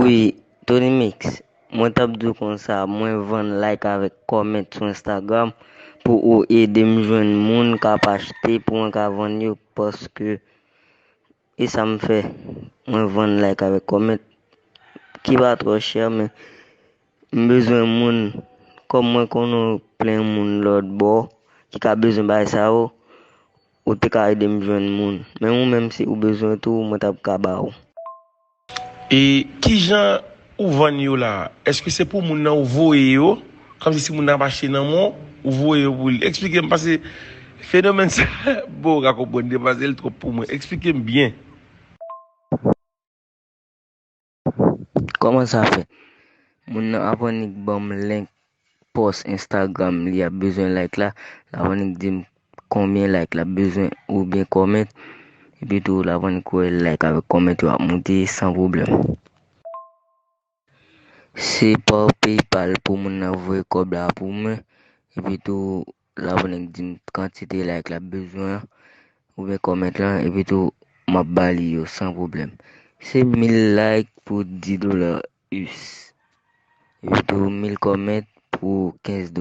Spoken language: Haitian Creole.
Oui, Tony Mix, moi tap dou kon sa, moi vend like avec comment sur Instagram pour ou aider me joindre moun ka pa acheter pour moi ka vendre yo parce que et ça me fait moi vend like avec comment qui va trop cher mais besoin moun comme moi kono plein moun l'autre bord qui a besoin de ça ou te ka aider me joindre moun mais ou même si ou besoin tout moi tap ka ba ou. Et qui gens ou vend yo là? Est-ce que c'est pour moun nan ou voye yo? Comme si moun nan pa acheter nan mon ou voye yo pour expliquez-moi parce que phénomène ça bon ka comprendre parce que trop pour moi. Expliquez-moi bien. Comment ça fait? Moun nan avonik bam link post Instagram li a besoin like là, l'avonik dim combien like la besoin ou bien comment et puis tout l'avonik ko like avec comment tu vas monter sans problème. C'est par PayPal pour moun envoyer comme là pour moi et puis tout l'avonik dim quantité like la besoin ou bien comment là et puis tout m'a bali yo sans problème. C'est 1000 like pour $10 US. Et puis tout 1000 comments pour $15.